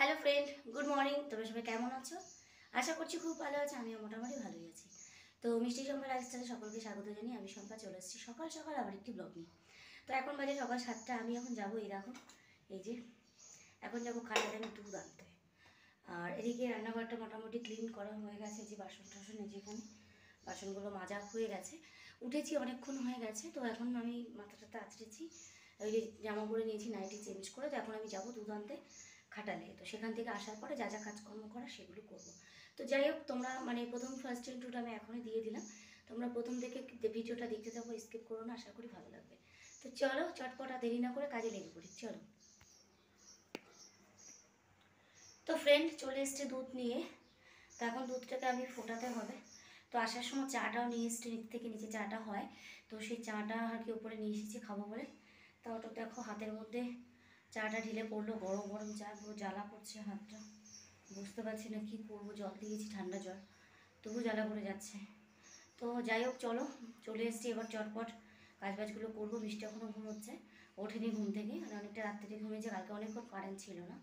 Hello friend, good morning. তোমরা সবাই কেমন আছো? আশা করছি খুব ভালো আছো। আমিও মোটামুটি ভালোই আছি। তো মিষ্টি সম্পা লাইফস্টাইলে সকলকে স্বাগত জানিয়ে আমি সম্পা চলে এসেছি সকাল সকাল আবার একটি ব্লগ নিয়ে। তো এখন বাজে সকাল 7টা। আমি এখন যাবো, এই দেখো, এই যে এখন যাবো খাটাতে আমি দুধ আনতে। আর এদিকে রান্নাঘরটা মোটামুটি ক্লিন করা হয়ে গেছে। যে বাসন টাসন, এই যেখানে বাসনগুলো মাজা হয়ে গেছে। উঠেছি অনেকক্ষণ হয়ে গেছে। তো এখন আমি মাথাটাতে আঁচড়েছি, ওই যে জামা পরে নিয়েছি, নাইটি চেঞ্জ করে। তো এখন আমি যাবো দুধ আনতে খাটালে। তো সেখান থেকে আসার পরে যা যা কাজকর্ম করা সেগুলো করব। তো যাই হোক, তোমরা প্রথম ফার্স্ট ইন্ট্রোটা আমি এখনই দিয়ে দিলাম। তোমরা প্রথম থেকে ভিডিওটা দেখতে থাকো, স্কিপ করো না, আশা করি ভালো লাগবে। তো চলো চটপট আর দেরি না করে কাজে লেগে পড়ি, চলো। তো ফ্রেন্ড চলে এসছে দুধ নিয়ে। তো এখন দুধটাকে আমি ফোটাতে হবে। তো আসার সময় চাটাও নিয়ে এসছি, নিচ থেকে নিচে চাটা হয়। তো সেই চাটা আর কি উপরে নিয়ে এসেছি খাবো বলে। তো ওটা দেখো হাতের মধ্যে চাটা ঢেলে পড়লো, গরম গরম চা, পুরো জ্বালা পড়ছে হাতটা। বুঝতে পারছি না কী করবো, জল দিয়েছি ঠান্ডা জল, তবু জ্বালা করে যাচ্ছে। তো যাই হোক চলো, চলে এসছি এবার চটপট কাজবাজগুলো করবো। মিষ্টি এখনও ঘুমোচ্ছে, ওঠেনি ঘুম থেকে, মানে অনেকটা রাত থেকে ঘুমিয়েছে। কালকে অনেকক্ষণ কারেন্ট ছিল না,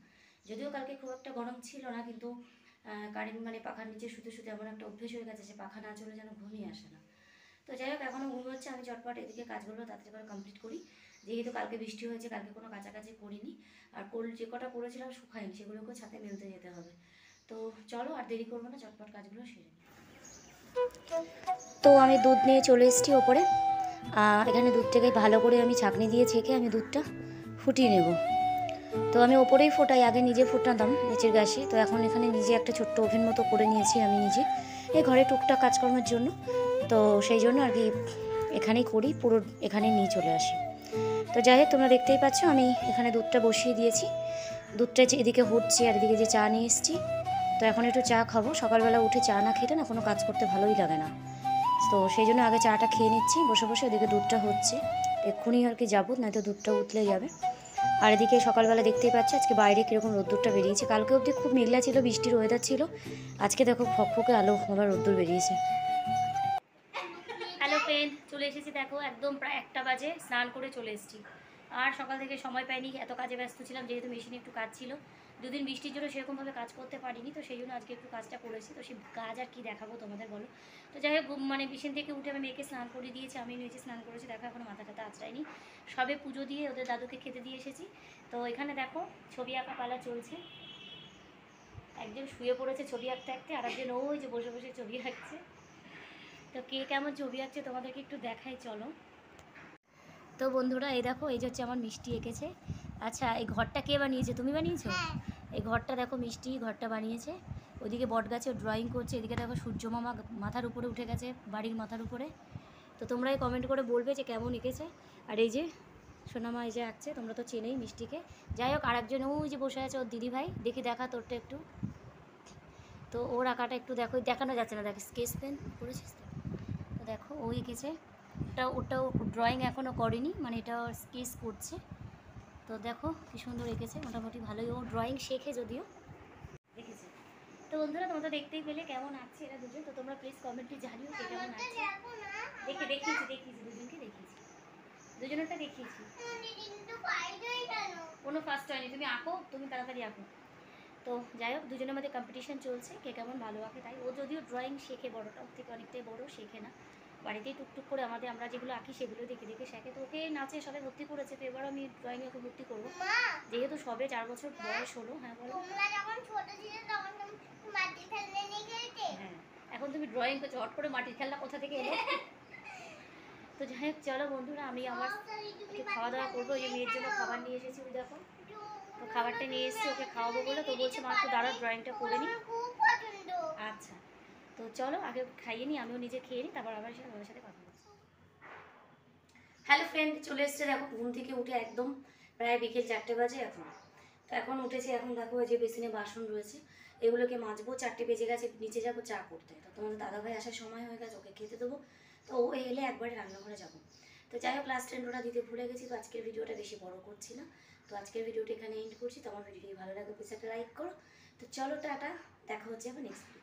যদিও কালকে খুব একটা গরম ছিল না, কিন্তু কারেন্ট পাখার নিচে শুতে শুতে এমন একটা অভ্যেস হয়ে গেছে যে পাখা না চলে যেন ঘুমিয়ে আসে না। তো যাই হোক এখনও ঘুম হচ্ছে। আমি চটপট এদিকে কাজগুলো তাড়াতাড়ি করে কমপ্লিট করি, যেহেতু কালকে বৃষ্টি হয়েছে। কালকে কোনো কাছাকাছি করিনি, আর যে কটা করেছিলাম শুকায়নি, সেগুলোকেও ছাদে মেলতে যেতে হবে। তো চলো আর দেরি করবো না, চটপট কাজগুলো সেরে নিই। তো আমি দুধ নিয়ে চলে এসেছি ওপরে। এখানে দুধটাকে ভালো করে আমি ছাঁকনি দিয়ে ছেঁকে আমি দুধটা ফুটিয়ে নেব। তো আমি ওপরেই ফোটাই, আগে নিজে ফোটাতাম নিচের গ্যাসে। তো এখন এখানে নিজে একটা ছোট্ট ওভেন মতো করে নিয়েছি আমি নিজে, এই ঘরে টুকটাক কাজকর্মের জন্য। তো সেই জন্য আর কি এখানেই করি, পুরো এখানে নিয়ে চলে আসি। তো যাই হোক তোমরা দেখতেই পাচ্ছ আমি এখানে দুধটা বসিয়ে দিয়েছি। দুধটা এদিকে হচ্ছে আর এদিকে যে চা নিয়ে এসেছি। তো এখন একটু চা খাবো। সকালবেলা উঠে চা না খেতে না কোনো কাজ করতে ভালোই লাগে না। তো সেই জন্য আগে চাটা খেয়ে নিচ্ছি বসে বসে। ওদিকে দুধটা হচ্ছে, এক্ষুনি আর কি যাবো, নয়তো দুধটা উতলে যাবে। আর এদিকে সকালবেলা দেখতেই পাচ্ছি আজকে বাইরে কীরকম রোদ্দুরটা বেরিয়েছে। কালকে অবধি খুব মেঘলা ছিল, বৃষ্টির ওয়েদার ছিল। আজকে দেখো ফকফকে আলো, আবার রোদ্দুর বেরিয়েছে। হ্যালো ফ্রেন্ড, চলে এসেছি দেখো, একদম প্রায় 1টা বাজে, স্নান করে চলে এসেছি। আর সকাল থেকে সময় পাইনি, এত কাজে ব্যস্ত ছিলাম, যেহেতু মেশিনে একটু কাজ ছিল। দুদিন বৃষ্টির জন্য সেরকমভাবে কাজ করতে পারিনি, তো সেই জন্য আজকে একটু কাজটা করেছি। তো সেই কাজ আর কি দেখাবো তোমাদের, বলো। তো যাই হোক মেশিন থেকে উঠে আমি মেয়েকে স্নান করে দিয়েছি, আমি নিচে স্নান করেছি। দেখো এখন মাথাটাতে আঁচড়াইনি, সবে পুজো দিয়ে ওদের দাদুকে খেতে দিয়ে এসেছি। তো এখানে দেখো ছবি আঁকা পালা চলছে। একজন শুয়ে পড়েছে ছবি আঁকতে আঁকতে, আর একজন ওই যে বসে বসে ছবি আঁকছে। তো কে কেমন ছবি আঁকছে তোমাদেরকে একটু দেখাই, চলো। তো বন্ধুরা এই দেখো, এই যে হচ্ছে আমার মিষ্টি এঁকেছে। আচ্ছা, এই ঘরটা কে বানিয়েছে? তুমি বানিয়েছো? এই ঘরটা দেখো, মিষ্টি ঘরটা বানিয়েছে। ওইদিকে বট গাছে ড্রয়িং করছে, এদিকে দেখো সূর্য মামা মাথার উপরে উঠে গেছে, বাড়ির মাথার উপরে। তো তোমরাই কমেন্ট করে বলবে যে কেমন এঁকেছে। আর এই যে সোনামা এই যে আঁকছে, তোমরা তো চেনেই মিষ্টিকে। যাই হোক আরেকজন ওই যে বসে আছে, ওর দিদিভাই। দেখি দেখা তোরটা একটু। তো ওর আঁকাটা একটু দেখো, দেখানো যাচ্ছে না, দেখো স্কেচ পেন করেছিস তো। তো দেখো ও এঁকেছে, ওটাও ড্রয়িং এখনও করেনি, এটা স্কেচ করছে। তো দেখো কি সুন্দর এঁকেছে, মোটামুটি ভালোই। ও ড্রয়িং শেখে যদিও, দেখেছে। তো বন্ধুরা তোমরা তো দেখতেই পেলে কেমন আছে এরা দুজন। তো তোমরা প্লিজ কমেন্টে জানিও কে কেমন আছে। দেখিয়েছি দুজনকে দেখিয়েছি, দুজনেরটা দেখিয়েছি। কোনো ফার্স্ট হয়নি, তুমি আঁকো, তুমি তাড়াতাড়ি আঁকো। তো যাই হোক দুজনের মধ্যে কম্পিটিশন চলছে কে কেমন ভালো আঁকে। তাই ও যদিও ড্রয়িং শেখে, বড়টা ওর থেকে অনেকটাই বড়, শেখে না বাড়িতেই টুকটুক করে আমরা যেগুলো আঁকি সেগুলো দেখে দেখে শেখে। তো ওকে নাচে সবে ভর্তি করেছে, তো এবারও আমি ড্রয়িংয়ে ওকে ভর্তি করবো, যেহেতু সবে 4 বছর বয়স হলো। হ্যাঁ বলো। হ্যাঁ, এখন তুমি ড্রয়িং করছো, হট করে মাটির খেলনা কোথা থেকে এলো? তো যাই হোক চলো বন্ধুরা, আমি আমার একটু খাওয়া দাওয়া করবো। ওই যে মেয়ের জন্য খাবার নিয়ে এসেছি, ওই দেখো। তো খাবারটা নিয়ে এসেছি ওকে খাওয়াবো বলে। তো বলছে মা একটু দাঁড়াও, ড্রয়িংটা করে নিই। আচ্ছা, তো চলো আগে খাইয়ে নিই, আমিও নিজে খেয়ে নিই, তারপর আবার আমার সাথে কথা বলছি। হ্যালো ফ্রেন্ড, চলে এসছে দেখো ঘুম থেকে উঠে, একদম প্রায় বিকেল 4টে বাজে এখন। তো এখন উঠেছে, এখন দেখো যে বেসিনে বাসন রয়েছে, এগুলোকে মাজবো। 4টে বেজে গেছে, নিচে যাবো চা করতে। তো তোমাদের দাদাভাই আসার সময় হয়ে গেছে, ওকে খেতে দেবো। তো ও এলে একবারে রান্নাঘরে যাবো। তো যাই হোক লাস্ট এন্ডটা দিতে ভুলে গেছি। তো আজকের ভিডিওটা বেশি বড় করছি না। তো আজকের ভিডিওটা এখানে এন্ড করছি। তো আমার ভিডিওটি ভালো লাগে প্লিজ একটা লাইক করো। তো চলো টাটা, দেখা হচ্ছে আবার নেক্সট ভিডিও।